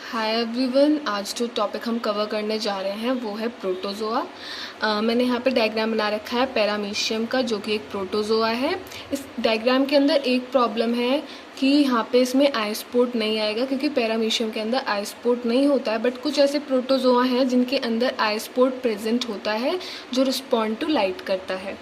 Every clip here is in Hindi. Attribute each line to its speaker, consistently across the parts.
Speaker 1: हाय एवरीवन, आज जो टॉपिक हम कवर करने जा रहे हैं वो है प्रोटोजोआ। मैंने यहाँ पे डायग्राम बना रखा है पैरामीशियम का, जो कि एक प्रोटोजोआ है। इस डायग्राम के अंदर एक प्रॉब्लम है कि यहाँ पे इसमें आइसपोर्ट नहीं आएगा, क्योंकि पैरामीशियम के अंदर आइसपोर्ट नहीं होता है। बट कुछ ऐसे प्रोटोजोआ हैं जिनके अंदर आइसपोर्ट प्रेजेंट होता है, जो रिस्पॉन्ड टू लाइट करता है।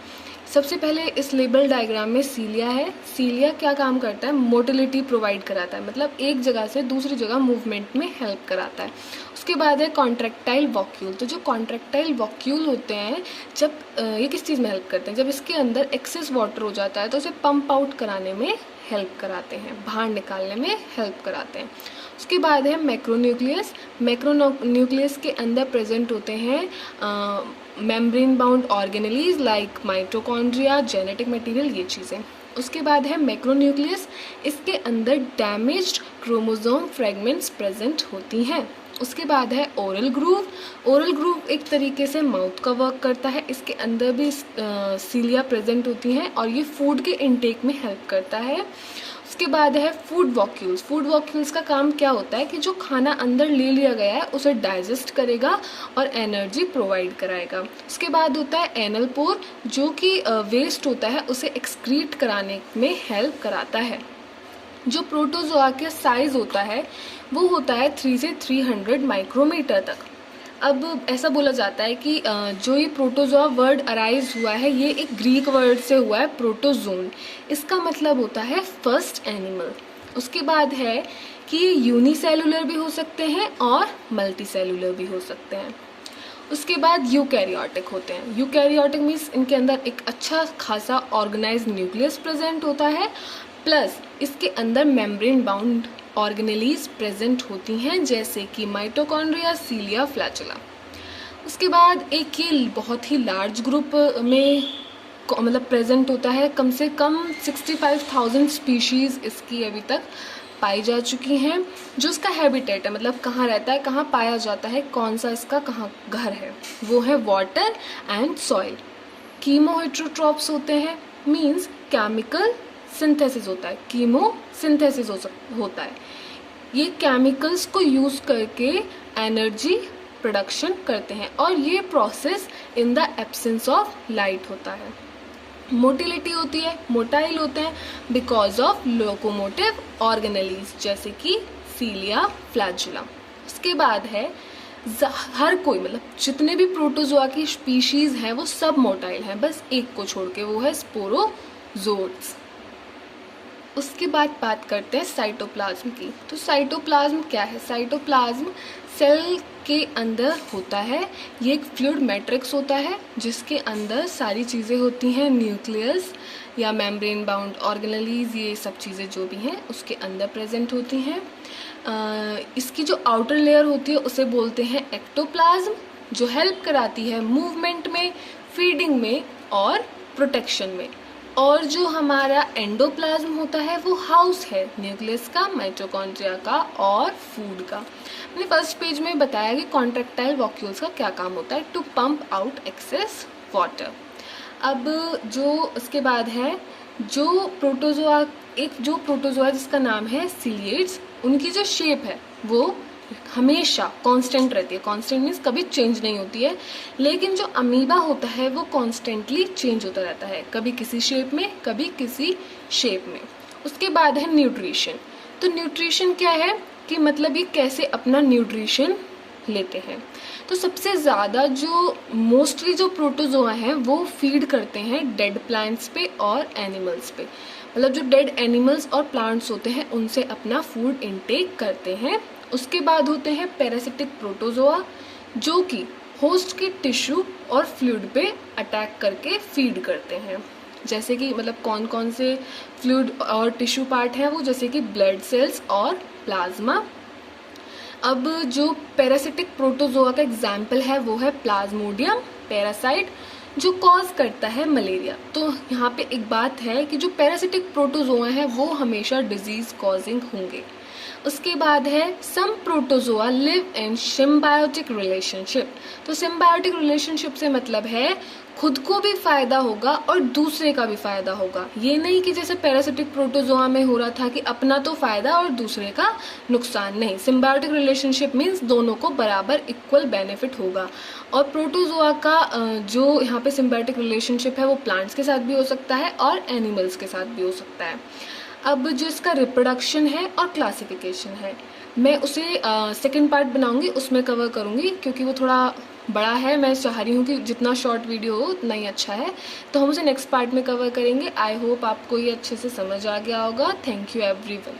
Speaker 1: सबसे पहले इस लेबल डायग्राम में सीलिया है। सीलिया क्या काम करता है? मोटिलिटी प्रोवाइड कराता है, मतलब एक जगह से दूसरी जगह मूवमेंट में हेल्प कराता है। उसके बाद है कॉन्ट्रैक्टाइल वॉक्यूल। तो जो कॉन्ट्रैक्टाइल वॉक्यूल होते हैं, जब ये किस चीज़ में हेल्प करते हैं? जब इसके अंदर एक्सेस वाटर हो जाता है तो उसे पंप आउट कराने में हेल्प कराते हैं, बाहर निकालने में हेल्प कराते हैं। उसके बाद है मैक्रोन्यूक्लियस। मैक्रोन्यूक्लियस के अंदर प्रेजेंट होते हैं membrane bound organelles like mitochondria, genetic material, ये चीज़ें। उसके बाद है मैक्रोन्यूक्लियस। इसके अंदर डैमेज्ड क्रोमोसोम फ्रेगमेंट्स प्रेजेंट होती हैं। उसके बाद है ओरल ग्रूव। ओरल ग्रूव एक तरीके से माउथ का वर्क करता है। इसके अंदर भी सीलिया प्रेजेंट होती हैं और ये फूड के इनटेक में हेल्प करता है। उसके बाद है फूड वॉक्यूल्स। फूड वॉक्यूल्स का काम क्या होता है कि जो खाना अंदर ले लिया गया है उसे डाइजेस्ट करेगा और एनर्जी प्रोवाइड कराएगा। उसके बाद होता है एनल पोर, जो कि वेस्ट होता है उसे एक्सक्रीट कराने में हेल्प कराता है। जो प्रोटोजोआ का साइज होता है वो होता है 3 से 300 माइक्रोमीटर तक। अब ऐसा बोला जाता है कि जो ये प्रोटोजोआ वर्ड अराइज हुआ है, ये एक ग्रीक वर्ड से हुआ है, प्रोटोजोन। इसका मतलब होता है फर्स्ट एनिमल। उसके बाद है कि ये यूनिसेलुलर भी हो सकते हैं और मल्टीसेलुलर भी हो सकते हैं। उसके बाद यूकैरियोटिक होते हैं। यूकैरियोटिक मीन्स इनके अंदर एक अच्छा खासा ऑर्गेनाइज्ड न्यूक्लियस प्रेजेंट होता है, प्लस इसके अंदर मेम्ब्रेन बाउंड ऑर्गेनेलीज प्रेजेंट होती हैं, जैसे कि माइटोकॉन्ड्रिया, सीलिया, फ्लैचुला। उसके बाद एक ये बहुत ही लार्ज ग्रुप में मतलब प्रेजेंट होता है। कम से कम 65,000 स्पीशीज़ इसकी अभी तक पाई जा चुकी हैं। जो इसका हैबिटेट है, मतलब कहाँ रहता है, कहाँ पाया जाता है, कौन सा इसका कहाँ घर है, वो है water and soil. Chemo heterotrophs होते हैं, मीन्स केमिकल सिंथेसिस होता है, कीमो सिंथेसिस होता है। ये केमिकल्स को यूज़ करके एनर्जी प्रोडक्शन करते हैं और ये process in the absence of light होता है। मोटिलिटी होती है, मोटाइल होते हैं बिकॉज ऑफ लोकोमोटिव ऑर्गेनेलीज, जैसे कि सीलिया, फ्लैचुला। उसके बाद है हर कोई, मतलब जितने भी प्रोटोजोआ की स्पीशीज हैं वो सब मोटाइल हैं, बस एक को छोड़ के, वो है स्पोरोजोट्स। उसके बाद बात करते हैं साइटोप्लाज्म की। तो साइटोप्लाज्म क्या है? साइटोप्लाज्म सेल के अंदर होता है। ये एक फ्लूइड मैट्रिक्स होता है जिसके अंदर सारी चीज़ें होती हैं, न्यूक्लियस या मेम्ब्रेन बाउंड ऑर्गेनेलीज, ये सब चीज़ें जो भी हैं उसके अंदर प्रेजेंट होती हैं। इसकी जो आउटर लेयर होती है उसे बोलते हैं एक्टोप्लाज्म, जो हेल्प कराती है मूवमेंट में, फीडिंग में और प्रोटेक्शन में। और जो हमारा एंडोप्लाज्म होता है वो हाउस है न्यूक्लियस का, माइटोकॉन्ड्रिया का और फूड का। मैंने फर्स्ट पेज में बताया कि कॉन्ट्रैक्टाइल वॉक्यूल्स का क्या काम होता है, to pump out excess water. अब जो उसके बाद है जो प्रोटोजोआ जिसका नाम है सीलिएट्स, उनकी जो शेप है वो हमेशा कांस्टेंट रहती है। कांस्टेंट मीन्स कभी चेंज नहीं होती है। लेकिन जो अमीबा होता है वो कॉन्स्टेंटली चेंज होता रहता है, कभी किसी शेप में, कभी किसी शेप में। उसके बाद है न्यूट्रिशन। तो न्यूट्रिशन क्या है कि मतलब ये कैसे अपना न्यूट्रिशन लेते हैं। तो सबसे ज़्यादा जो मोस्टली जो प्रोटोजोआ हैं वो फीड करते हैं डेड प्लांट्स पे और एनिमल्स पे, मतलब जो डेड एनिमल्स और प्लांट्स होते हैं उनसे अपना फूड इनटेक करते हैं। उसके बाद होते हैं पैरासिटिक प्रोटोजोआ, जो कि होस्ट के टिश्यू और फ्लूइड पे अटैक करके फीड करते हैं। जैसे कि मतलब कौन कौन से फ्लूइड और टिश्यू पार्ट हैं वो, जैसे कि ब्लड सेल्स और प्लाज्मा। अब जो पैरासिटिक प्रोटोजोआ का एग्जाम्पल है वो है प्लाज्मोडियम पैरासाइट, जो कॉज करता है मलेरिया। तो यहाँ पे एक बात है कि जो पैरासिटिक प्रोटोजोआ है वो हमेशा डिजीज कॉजिंग होंगे। उसके बाद है some protozoa live in symbiotic relationship. तो सिम्बायोटिक रिलेशनशिप से मतलब है खुद को भी फ़ायदा होगा और दूसरे का भी फ़ायदा होगा। ये नहीं कि जैसे पैरासिटिक प्रोटोजोआ में हो रहा था कि अपना तो फ़ायदा और दूसरे का नुकसान। नहीं, सिम्बायोटिक रिलेशनशिप मीन्स दोनों को बराबर इक्वल बेनिफिट होगा। और प्रोटोजोआ का जो यहाँ पे सिम्बायोटिक रिलेशनशिप है वो प्लांट्स के साथ भी हो सकता है और एनिमल्स के साथ भी हो सकता है। अब जो इसका रिप्रोडक्शन है और क्लासिफिकेशन है, मैं उसे सेकंड पार्ट बनाऊंगी, उसमें कवर करूंगी, क्योंकि वो थोड़ा बड़ा है। मैं चाह रही हूँ कि जितना शॉर्ट वीडियो हो उतना ही अच्छा है, तो हम उसे नेक्स्ट पार्ट में कवर करेंगे। आई होप आपको ये अच्छे से समझ आ गया होगा। Thank you everyone.